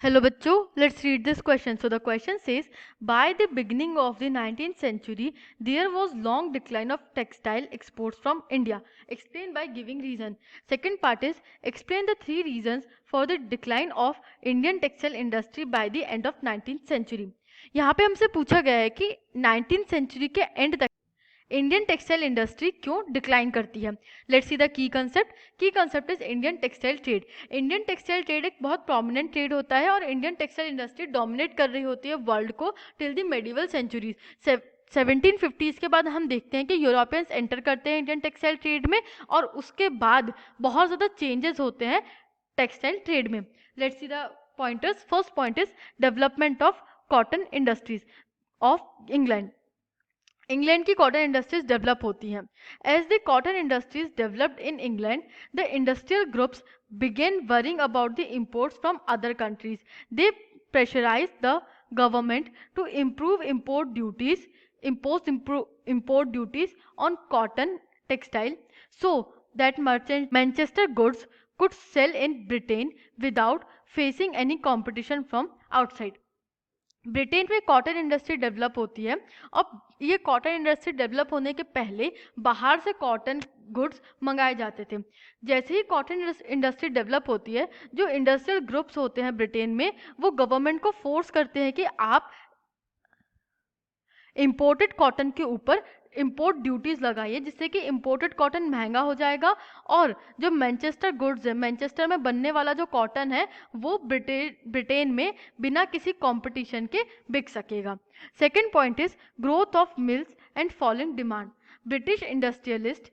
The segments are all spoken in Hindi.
Hello बच्चों, let's read this question. So the question says, by the beginning of the 19th century, there was long decline of textile exports from India. Explain by giving reason. Second part is, explain the three reasons for the decline of Indian textile industry by the end of 19th century. यहाँ पे हमसे पूछा गया है कि 19th century के end तक इंडियन टेक्सटाइल इंडस्ट्री क्यों डिक्लाइन करती है. Let's see the key concept is Indian textile trade. Indian textile trade एक बहुत प्रोमिनेंट ट्रेड होता है और इंडियन टेक्सटाइल इंडस्ट्री डोमिनेट कर रही होती है वर्ल्ड को till the medieval centuries. 1750s के बाद हम देखते हैं कि यूरोपियंस एंटर करते हैं इंडियन टेक्सटाइल ट्रेड में और उसके बाद बहुत ज़्यादा चेंजेस होते हैं टेक्सटाइल ट्रेड में. Let's see the pointers. First point is development of cotton industries of England. England की कॉटन इंडस्ट्रीज डेवलप होती हैं. As the cotton industries developed in England, the industrial groups began worrying about the imports from other countries. They pressurized the government to import duties on cotton textile so that Manchester goods could sell in Britain without facing any competition from outside. Britain में कॉटन इंडस्ट्री डेवलप होती है और ये कॉटन इंडस्ट्री डेवलप होने के पहले बाहर से कॉटन गुड्स मंगाए जाते थे. जैसे ही कॉटन इंडस्ट्री डेवलप होती है, जो इंडस्ट्रियल ग्रुप्स होते हैं ब्रिटेन में, वो गवर्नमेंट को फोर्स करते हैं कि आप इम्पोर्टेड कॉटन के ऊपर इम्पोर्ट ड्यूटीज लगाइए, जिससे कि इम्पोर्टेड कॉटन महंगा हो जाएगा और जो मैनचेस्टर गुड्स है, मैनचेस्टर में बनने वाला जो कॉटन है, वो ब्रिटेन में बिना किसी कंपटीशन के बिक सकेगा. Second point is growth of mills and falling demand. British industrialist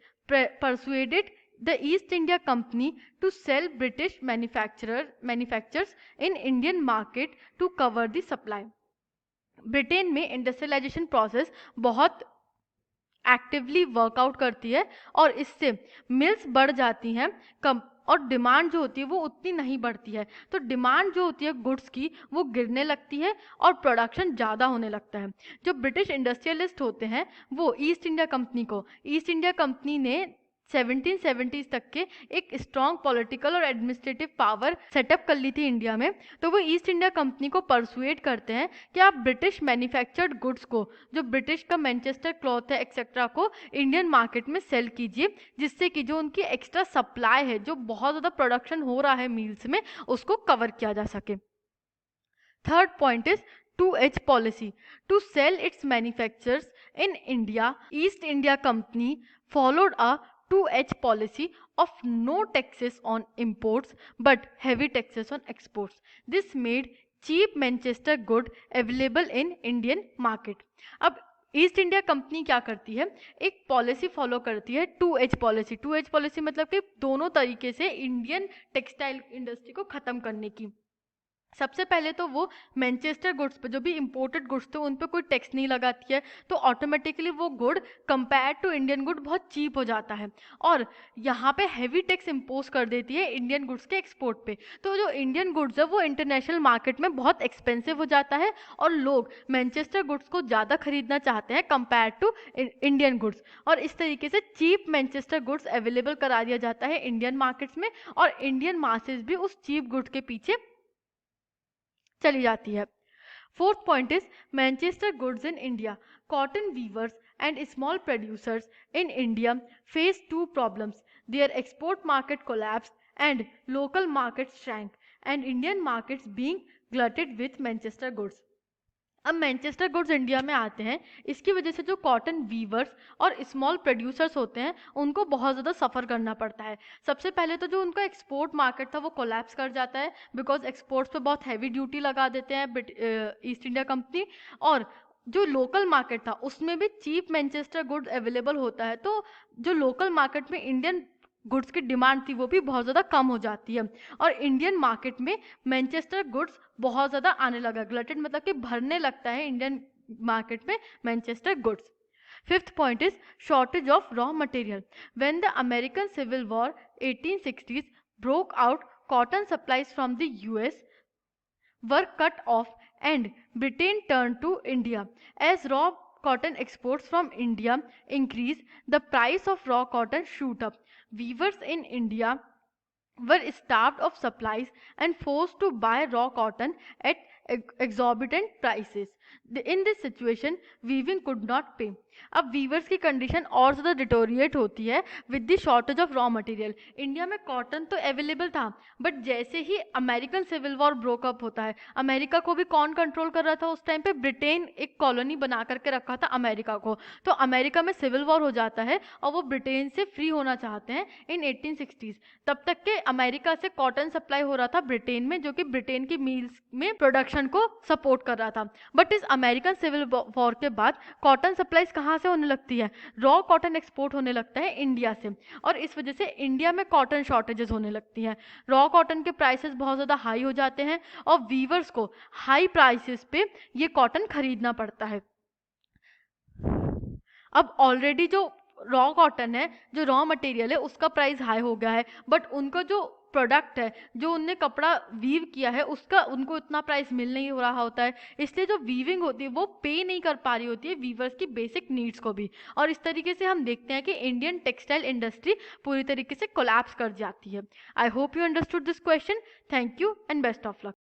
persuaded the East India Company to sell British manufacturers in Indian market to cover the supply. Britain में इंडस्ट्रियलाइजेशन प्रोसेस बहुत एक्टिवली वर्कआउट करती है और इससे मिल्स बढ़ जाती हैं कम और डिमांड जो होती है वो उतनी नहीं बढ़ती है. तो डिमांड जो होती है गुड्स की वो गिरने लगती है और प्रोडक्शन ज़्यादा होने लगता है. जो ब्रिटिश इंडस्ट्रियलिस्ट होते हैं वो ईस्ट इंडिया कंपनी ने 1770s तक के एक स्ट्रॉन्ग पॉलिटिकल और एडमिनिस्ट्रेटिव पावर सेटअप कर ली थी इंडिया में. तो वो ईस्ट इंडिया कंपनी को परसुएट करते हैं कि आप ब्रिटिश मैन्युफैक्चर्ड गुड्स को, जो ब्रिटिश का मैनचेस्टर क्लॉथ है एक्सेट्रा, को इंडियन मार्केट में सेल कीजिए, जिससे कि जो उनकी एक्स्ट्रा सप्लाई है, जो बहुत ज़्यादा प्रोडक्शन हो रहा है मिल्स में, उसको कवर किया जा सके. Third point is 2H policy. To sell its manufactures in India, East India Company followed a 2H policy of no taxes on imports but heavy taxes on exports. This made cheap Manchester good available in Indian market. अब ईस्ट इंडिया कंपनी क्या करती है, एक पॉलिसी फॉलो करती है 2H पॉलिसी. 2H पॉलिसी मतलब कि दोनों तरीके से इंडियन टेक्सटाइल इंडस्ट्री को ख़त्म करने की. सबसे पहले तो वो मैनचेस्टर गुड्स पे, जो भी इंपोर्टेड गुड्स थे, उन पे कोई टैक्स नहीं लगाती है, तो ऑटोमेटिकली वो good compare to Indian good बहुत चीप हो जाता है. और यहाँ पे हैवी टैक्स इम्पोज कर देती है इंडियन गुड्स के एक्सपोर्ट पे. तो जो इंडियन गुड्स है वो इंटरनेशनल मार्केट में बहुत एक्सपेंसिव हो जाता है और लोग मैनचेस्टर गुड्स को ज़्यादा खरीदना चाहते हैं कंपेयर टू इंडियन गुड्स. और इस तरीके से चीप मैनचेस्टर गुड्स अवेलेबल करा दिया जाता है इंडियन मार्केट्स में और इंडियन मासेज भी उस चीप गुड्स के पीछे चली जाती है. Fourth point is Manchester goods in India. Cotton weavers and small producers in India face two problems. Their export market collapsed and local markets shrank and Indian markets being glutted with Manchester goods. अब मैनचेस्टर गुड्स इंडिया में आते हैं, इसकी वजह से जो कॉटन वीवर्स और स्मॉल प्रोड्यूसर्स होते हैं उनको बहुत ज़्यादा सफ़र करना पड़ता है. सबसे पहले तो जो उनका एक्सपोर्ट मार्केट था वो कोलैप्स कर जाता है, बिकॉज एक्सपोर्ट्स पे बहुत हैवी ड्यूटी लगा देते हैं ईस्ट इंडिया कंपनी. और जो लोकल मार्केट था उसमें भी चीप मैनचेस्टर गुड्स अवेलेबल होता है, तो जो लोकल मार्केट में इंडियन गुड्स की डिमांड थी वो भी बहुत ज़्यादा कम हो जाती है और इंडियन मार्केट में मैनचेस्टर गुड्स बहुत ज़्यादा आने लगा. ग्लटेड मतलब कि भरने लगता है इंडियन मार्केट में Manchester goods. Fifth point is shortage of raw material. When the American civil war 1860s broke out, cotton supplies from the US were cut off and Britain turned to India. As raw cotton exports from India increased, the price of raw cotton shoot up. Weavers in India were starved of supplies and forced to buy raw cotton at exorbitant prices. In this situation, weaving could not pay. अब वीवर्स की कंडीशन और ज़्यादा डिटोरिएट होती है with the shortage of raw material. India में कॉटन तो अवेलेबल था, बट जैसे ही अमेरिकन सिविल वॉर ब्रोकअप होता है, अमेरिका को भी कौन कंट्रोल कर रहा था उस टाइम पे? ब्रिटेन एक कॉलोनी बना करके रखा था अमेरिका को। तो अमेरिका में सिविल वॉर हो जाता है और वो ब्रिटेन से फ्री होना चाहते हैं इन 1860s। तब तक के अमेरिका से कॉटन सप्लाई हो रहा था ब्रिटेन में, जो कि ब्रिटेन की मिल्स में प्रोडक्शन को सपोर्ट कर रहा था। बट इस अमेरिकन सिविल वॉर के बाद कॉटन सप्लाईज कहाँ से होने लगती है? रॉ कॉटन एक्सपोर्ट होने लगता है इंडिया से, और इस वजह से इंडिया में कॉटन शॉर्टेजेस होने लगती हैं। रॉ कॉटन के प्राइसेस बहुत ज़्यादा हाई हो जाते हैं और वीवर्स को हाई प्राइसेस पे ये कॉटन खरीदना पड़ता है। अब ऑलरेडी जो रॉ कॉटन है, जो रॉ मटेरियल है, उसका प्राइस हाई हो गया है, बट उनका जो प्रोडक्ट है, जो उनने कपड़ा वीव किया है, उसका उनको इतना प्राइस मिल नहीं हो रहा होता है। इसलिए जो वीविंग होती है वो पे नहीं कर पा रही होती है वीवर्स की बेसिक नीड्स को भी, और इस तरीके से हम देखते हैं कि इंडियन टेक्सटाइल इंडस्ट्री पूरी तरीके से कोलैप्स कर जाती है। I hope you understood this question. Thank you and best of luck.